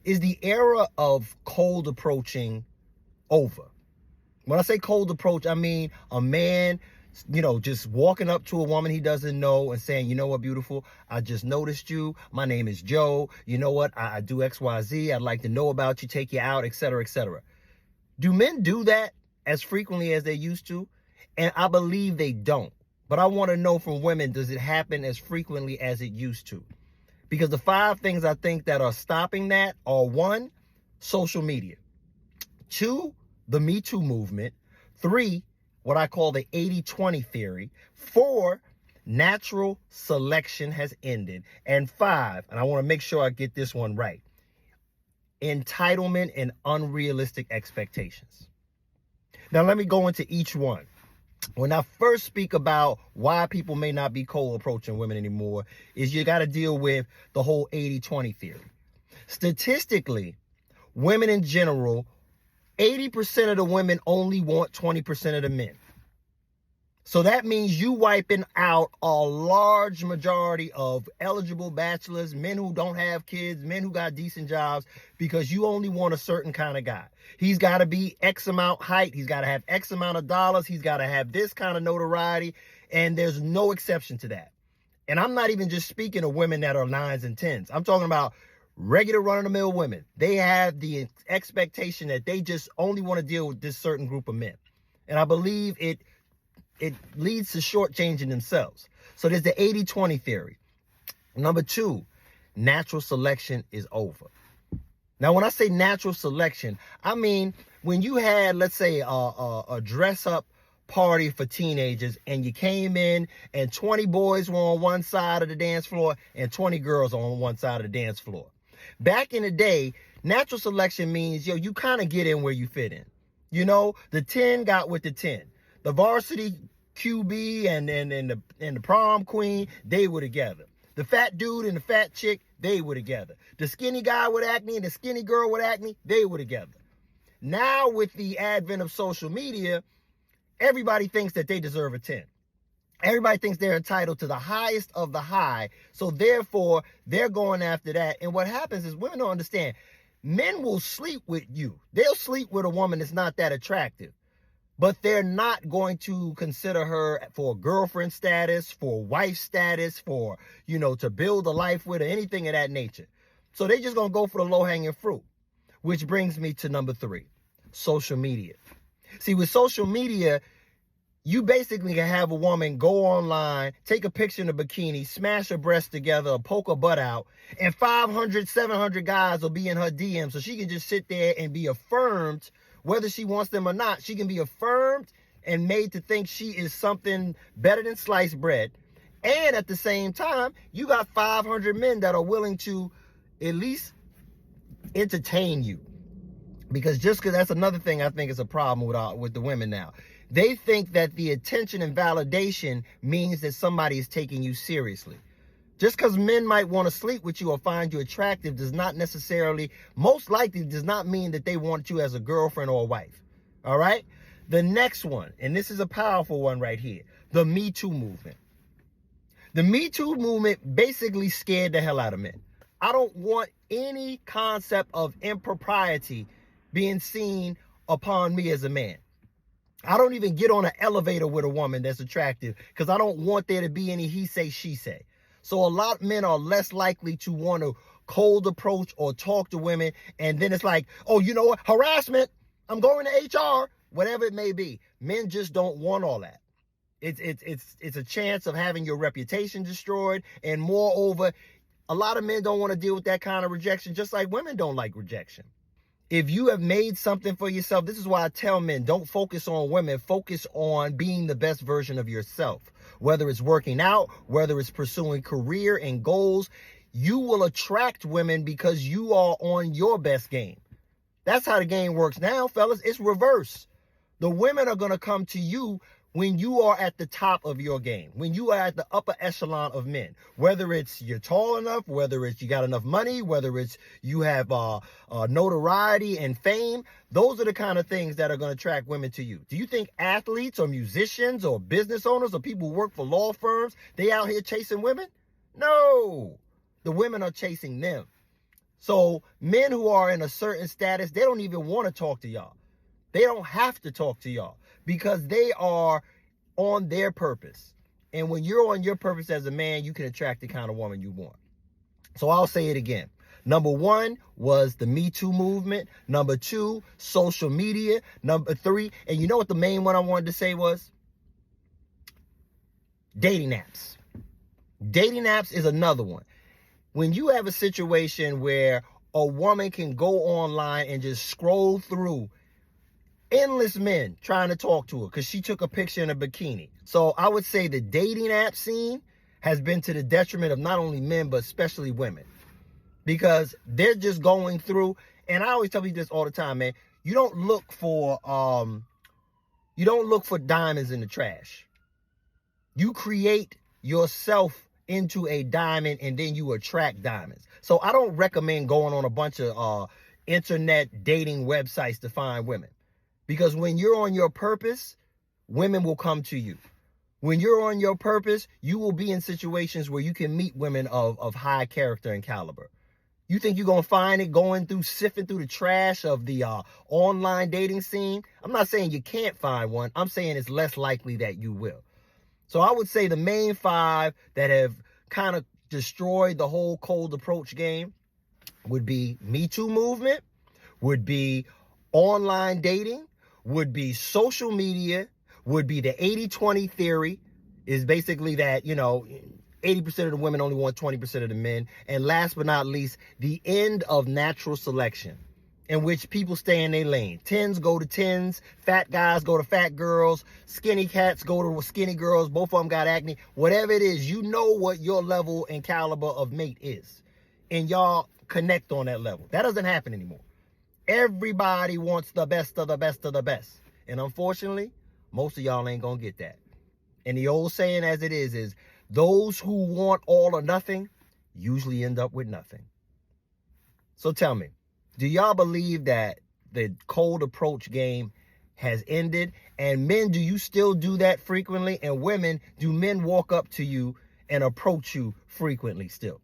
Is the era of cold approaching over? When I say cold approach, I mean a man, just walking up to a woman he doesn't know and saying, you know what, beautiful, I just noticed you. My name is Joe. You know what? I do XYZ. I'd like to know about you, take you out, etc., etc. Do men do that as frequently as they used to? And I believe they don't. But I want to know from women, does it happen as frequently as it used to? Because the 5 things I think that are stopping that are: 1, social media; 2, the Me Too movement; 3, what I call the 80-20 theory; 4, natural selection has ended; and 5, and I want to make sure I get this one right, entitlement and unrealistic expectations. Now, let me go into each one. When I first speak about why people may not be cold approaching women anymore, is you got to deal with the whole 80-20 theory. Statistically, women in general, 80% of the women only want 20% of the men. So that means you wiping out a large majority of eligible bachelors, men who don't have kids, men who got decent jobs, because you only want a certain kind of guy. He's got to be X amount height. He's got to have X amount of dollars. He's got to have this kind of notoriety. And there's no exception to that. And I'm not even just speaking of women that are 9s and 10s. I'm talking about regular run-of-the-mill women. They have the expectation that they just only want to deal with this certain group of men. And I believe it leads to shortchanging themselves. So there's the 80-20 theory. Number 2, natural selection is over. Now, when I say natural selection, I mean when you had, let's say, a dress-up party for teenagers, and you came in and 20 boys were on one side of the dance floor and 20 girls on one side of the dance floor. Back in the day, natural selection means, you kind of get in where you fit in. The 10 got with the 10. The varsity QB and the prom queen, they were together. The fat dude and the fat chick, they were together. The skinny guy with acne and the skinny girl with acne, they were together. Now, with the advent of social media, everybody thinks that they deserve a 10. Everybody thinks they're entitled to the highest of the high. So therefore, they're going after that. And what happens is, women don't understand. Men will sleep with you. They'll sleep with a woman that's not that attractive. But they're not going to consider her for girlfriend status, for wife status, for, to build a life with, or anything of that nature. So they just going to go for the low-hanging fruit. Which brings me to number 3, social media. See, with social media, you basically can have a woman go online, take a picture in a bikini, smash her breasts together, or poke her butt out, and 500, 700 guys will be in her DM, so she can just sit there and be affirmed. Whether she wants them or not, she can be affirmed and made to think she is something better than sliced bread. And at the same time, you got 500 men that are willing to at least entertain you. Because that's another thing I think is a problem with the women now. They think that the attention and validation means that somebody is taking you seriously. Just because men might want to sleep with you or find you attractive does not necessarily, most likely does not mean that they want you as a girlfriend or a wife. All right? The next one, and this is a powerful one right here, the Me Too movement. The Me Too movement basically scared the hell out of men. I don't want any concept of impropriety being seen upon me as a man. I don't even get on an elevator with a woman that's attractive because I don't want there to be any he say, she say. So a lot of men are less likely to want to cold approach or talk to women. And then it's like, oh, you know what? Harassment. I'm going to HR, whatever it may be. Men just don't want all that. It's a chance of having your reputation destroyed. And moreover, a lot of men don't want to deal with that kind of rejection, just like women don't like rejection. If you have made something for yourself, this is why I tell men, don't focus on women, focus on being the best version of yourself. Whether it's working out, whether it's pursuing career and goals, you will attract women because you are on your best game. That's how the game works now, fellas. It's reverse. The women are going to come to you when you are at the top of your game, when you are at the upper echelon of men, whether it's you're tall enough, whether it's you got enough money, whether it's you have notoriety and fame. Those are the kind of things that are going to attract women to you. Do you think athletes or musicians or business owners or people who work for law firms, they out here chasing women? No, the women are chasing them. So men who are in a certain status, they don't even want to talk to y'all. They don't have to talk to y'all because they are on their purpose. And when you're on your purpose as a man, you can attract the kind of woman you want. So I'll say it again. Number 1 was the Me Too movement. Number 2, social media. Number 3, and you know what the main one I wanted to say was? Dating apps. Dating apps is another one. When you have a situation where a woman can go online and just scroll through endless men trying to talk to her because she took a picture in a bikini. So I would say the dating app scene has been to the detriment of not only men, but especially women. Because they're just going through, and I always tell you this all the time, man. You don't look for diamonds in the trash. You create yourself into a diamond and then you attract diamonds. So I don't recommend going on a bunch of internet dating websites to find women. Because when you're on your purpose, women will come to you. When you're on your purpose, you will be in situations where you can meet women of high character and caliber. You think you're going to find it sifting through the trash of the online dating scene? I'm not saying you can't find one. I'm saying it's less likely that you will. So I would say the main 5 that have kind of destroyed the whole cold approach game would be Me Too movement, would be online dating, would be social media, would be the 80-20 theory, is basically that, 80% of the women only want 20% of the men. And last but not least, the end of natural selection, in which people stay in their lane. 10s go to 10s, fat guys go to fat girls, skinny cats go to skinny girls, both of them got acne. Whatever it is, you know what your level and caliber of mate is. And y'all connect on that level. That doesn't happen anymore. Everybody wants the best of the best of the best. And unfortunately, most of y'all ain't gonna get that. And the old saying as it is those who want all or nothing usually end up with nothing. So tell me, do y'all believe that the cold approach game has ended? And men, do you still do that frequently? And women, do men walk up to you and approach you frequently still?